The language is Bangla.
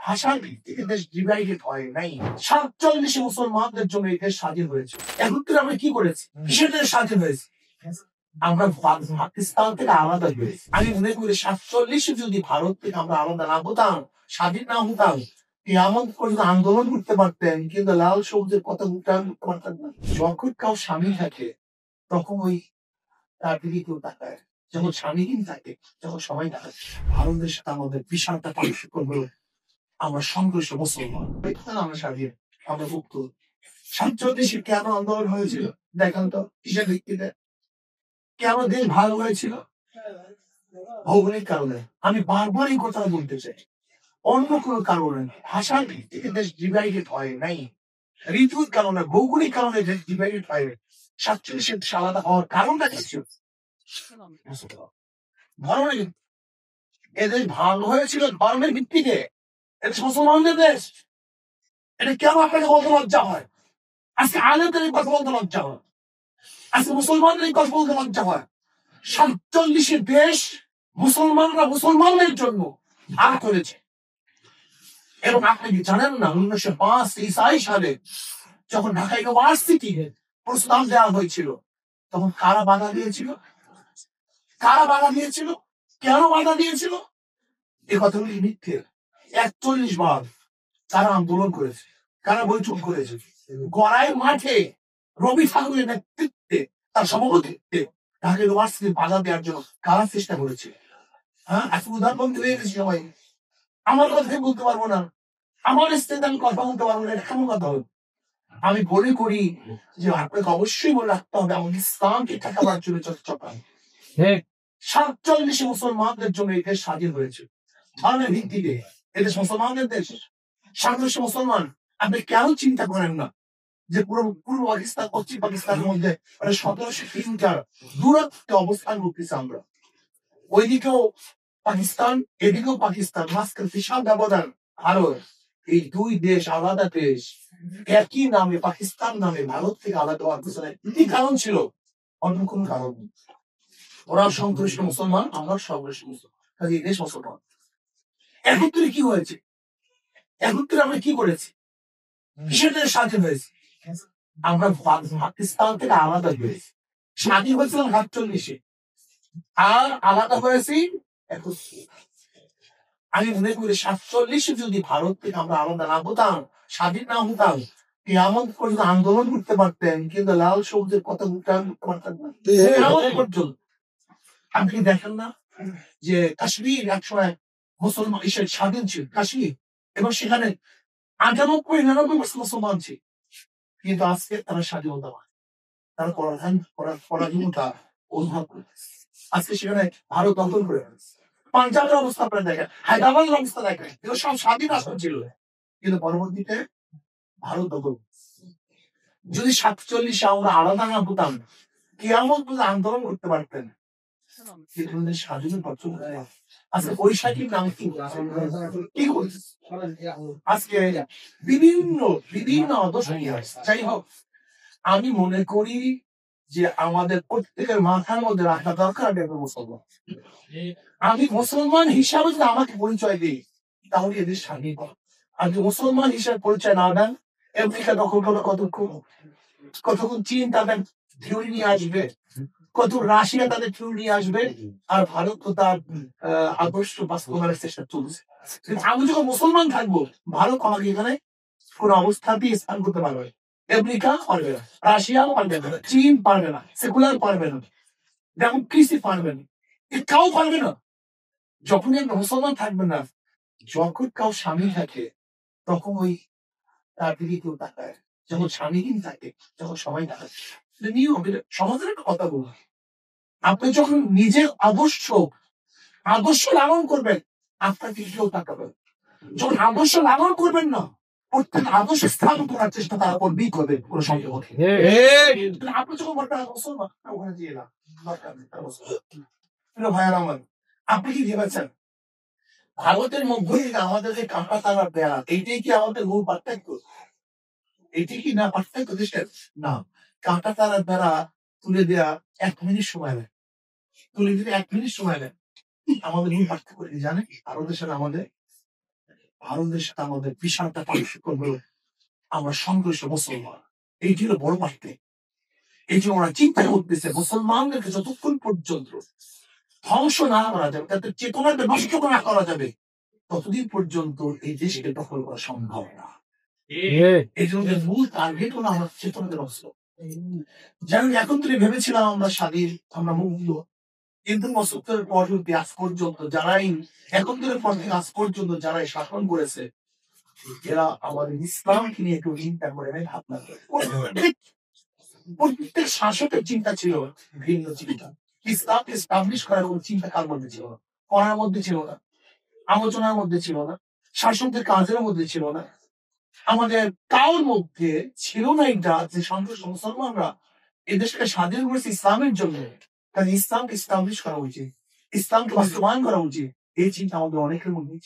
ভাষার ভিত্তিতে দেশ ডিভাইডেড হয় নাই। 47 মুসলমানদের জন্য এই দেশ স্বাধীন হয়েছে। এখন তো আমরা কি করেছি? কিসের দেশ স্বাধীন হয়েছে? আমরা পাকিস্তান থেকে আলাদা হয়েছি। আমি মনে করি 47 যদি ভারত থেকে আমরা আলাদা না হতাম, স্বাধীন না হতাম, এমন পর্যন্ত আন্দোলন করতে পারতেন, কিন্তু লাল সবুজের কথা উচ্চারণ করতে পারতেন না। যখন কাউ স্বামী থাকে তখন ওই তার দিকে কেউ তাকায়, যখন স্বামীহীন থাকে, যখন সবাই তাকায়। ভারতের সাথে আমাদের বিশালটা পার্থক্য হলো আমরা সংঘর্ষ মুসলমান, আমরা স্বাধীন, আমরা মুক্ত। 47 কেন আন্দোলন হয়েছিল দেখান তো, কিসের ভিত্তিতে? কেন দেশ ভাগ হয়েছিল? ভৌগোলিক কারণে। আমি বারবার এই কথা বলতে চাই, অন্য কোনো কারণে ভাষার ভিত্তিতে দেশ ডিভাইডেড হয় নাই, ঋতুর কারণে, ভৌগোলিক কারণে দেশ ডিভাইডেড হয়। 47 আলাদা হওয়ার কারণটা কি ছিল? ধর্মের ভিত্তিতে। এদেশ ভাগ হয়েছিল ধর্মের ভিত্তিতে। এটা মুসলমানদের দেশ। এটা কেন আপনাকে বলতে লজ্জা হয়? আজকে আলেমদের এই কথা বলতে লজ্জা হয়, আজকে মুসলমানদের এই কথা বলতে লজ্জা হয়। 47 দেশ মুসলমানরা মুসলমানদের জন্য ভাগ করেছে। এবং আপনি কি জানেন না, 1905 সালে যখন ঢাকা ইউনিভার্সিটি প্রস্তাব দেওয়া হয়েছিল, তখন কারা বাধা দিয়েছিল? কারা বাধা দিয়েছিল? কেন বাধা দিয়েছিল? এ কথাগুলি মিথ্যে। 41 বার তারা আন্দোলন করেছে, কারা বৈঠক করেছে গড়াই মাঠে, রবি ঠাকুরের নেতৃত্বে, তার সভাপতিত্বে ঢাকা ইউনিভার্সিটি বাধা দেওয়ার জন্য কারা চেষ্টা করেছে? হ্যাঁ, আজকে উদাহরণ হয়ে গেছে সবাই। আমার কথা বলতে পারবো না, আমার স্টেজে আমি কথা বলতে পারবো না, এটা কেমন কথা হবে? আমি মনে করি যে আপনাকে অবশ্যই মনে রাখতে হবে আমাদের ইসলামকে ঠেকাবার জন্য চর্চা করা। 47 মুসলমানদের জন্য এই দেশ স্বাধীন হয়েছে ধর্মের ভিত্তিতে। এদেশ মুসলমানদের দেশ, 47 মুসলমান। আপনি কেন চিন্তা করেন না যে পুরো পূর্ব পাকিস্তান, পশ্চিম পাকিস্তানের মধ্যে 1700 কিলোমিটার দূরত্বে অবস্থান করতেছে আমরা? ওইদিকেও পাকিস্তান, এদিকেও পাকিস্তান, মাঝখানে বিশাল ব্যবধান। আরো এই দুই দেশ আলাদা দেশ, একই নামে পাকিস্তান নামে ভারত থেকে আলাদা হওয়ার পিছনে কি কারণ ছিল? অন্য কোন কারণ নেই। ওরা সংখ্যাগরিষ্ঠ মুসলমান, আমরা সংখ্যাগরিষ্ঠ মুসলমান, কাজে এই দেশ মুসলমান। একত্রে কি হয়েছে? একত্রে আমরা কি করেছি? কিসের দেশ স্বাধীন হয়েছে? আমরা পাকিস্তান থেকে আলাদা হয়েছি। স্বাধীন হয়েছিলাম 48-এ, আর আলাদা হয়েছি 71। আমি মনে করি 47 যদি ভারত থেকে আমরা আলাদা না হতাম, স্বাধীন না হতাম, এমন পর্যন্ত আন্দোলন করতে পারতেন, কিন্তু লাল সবুজের কথা উচ্চারণ করতে পারতেন না এমন পর্যন্ত। আপনি দেখেন না যে কাশ্মীর একসময় মুসলমান হিসেবে স্বাধীন ছিল কাশ্মীর, এবং সেখানে 98-99% মুসলমান ছিল, কিন্তু আজকে তারা স্বাধীনতা পায়, তারা পরাধীনতা অনুভব করতেছে। আজকে সেখানে ভারত দখল করে ফেলেছে। পাঞ্জাবের অবস্থা আপনারা দেখেন, হায়দ্রাবাদের অবস্থা দেখেন, এগুলো সব স্বাধীন রাষ্ট্র ছিল, কিন্তু পরবর্তীতে ভারত দখল। যদি 47 আমরা আলাদা না হতাম, কিয়ামত পর্যন্ত আন্দোলন করতে পারতেন, স্বাধীনতা আজকে বৈশাখীর নাম কি করছে? আজকে বিভিন্ন বিভিন্ন আদর্শ নিয়ে আসছে। যাই হোক, আমি মনে করি যে আমাদের প্রত্যেকের মাথার মধ্যে রাখা দরকার আমি একটা মুসলমান। আমি মুসলমান হিসাবে যদি আমাকে পরিচয় দিই, তাহলে এদের স্বাধীন। আর যদি মুসলমান হিসাবে পরিচয় না দেন, আমেরিকা দখল করে কতক্ষণ চীন তাদের থিওরি নিয়ে আসবে, কত রাশিয়া তাদের থিওরি নিয়ে আসবে, আর ভারত তো তার আদর্শ বাস্তবায়নের চেষ্টা চলছে। আমি যখন মুসলমান থাকবো, ভারত আমাকে এখানে কোন অবস্থাতেই স্থান করতে পারবে না। আমেরিকা পারবে না, রাশিয়াও পারবে না, চীন পারবে না, সেকুলার পারবে না, ডেমোক্রেসি পারবে না, কেউ পারবে না। যখনই একটা মুসলমান থাকবে না, যখন কাউ স্বামী থাকে তখন ওই তার দিকে কেউ তাকায়, যখন স্বামীহীন থাকে, যখন সবাই তাকায়। নিয়ম, সমাজের একটা কথা বলবো, আপনি যখন নিজের আদর্শ লালন করবেন, আপনার দিকে কেউ তাকাবেন। যখন আদর্শ লালন করবেন না, প্রত্যেক আদর্শ স্থাপন করার চেষ্টা তারা করবেই করবে কোনো সম্পর্ক। আপনি যখন বলবেন মুসলমান, ওখানে দিয়ে না দরকার নেই, ভাইয়ার আমার, আপনি কি ভেবেছেন ভারতের মধ্যে আমাদের যে কাঁটা তারার বেড়া, এইটাই কি আমাদের মূল পার্থক্য? এটি কি না পার্থক্য দেশের? না, কাঁটা তারার বেড়া তুলে দেয়া 1 মিনিট সময় নেয়, তুলে দিতে 1 মিনিট সময় নেয়। আমাদের মূল পার্থক্য কি জানে? ভারতের সাথে আমাদের ভারতের সাথে আমাদের বিশাল একটা পার্থক্য হলো আমরা সংঘর্ষ মুসলমান। এইটি হলো বড় পার্থক্য। এই যে ওরা চিন্তা করতেছে মুসলমানদেরকে যতক্ষণ পর্যন্ত ধ্বংস না করা যাবে, তাদের চেতনাকে নষ্ট না করা যাবে, ততদিন পর্যন্ত এই দেশকে দখল করা সম্ভব না। এই জন্য মূল টার্গেট হলো আমার চেতনাকে নষ্ট। যেমন এখন থেকে ভেবেছিলাম আমরা স্বাধীন, আমরা মুক্ত, কিন্তু ৭৫ পর হতে আজ পর্যন্ত যারাই এখন থেকে পর থেকে আজ পর্যন্ত যারাই শাসন করেছে, এরা আমাদের ইসলামকে নিয়ে একটু চিন্তা করে নাই, ভাবনা করে। প্রত্যেক শাসকের চিন্তা ছিল ভিন্ন চিন্তা। ইসলামকে এস্টাবলিশ করার কোন চিন্তা কার মধ্যে ছিল না, করার মধ্যে ছিল না, আলোচনার মধ্যে ছিল না, শাসকদের কাজের মধ্যে ছিল না, আমাদের কারোর মধ্যে ছিল না এটা যে সন্তুষ্ট মুসলমানরা এদেশকে স্বাধীন করেছে ইসলামের জন্য, কারণ ইসলামকে এস্টাবলিশ করা উচিত, ইসলামকে বাস্তবায়ন করা উচিত। এই চিন্তা আমাদের অনেকের মধ্যে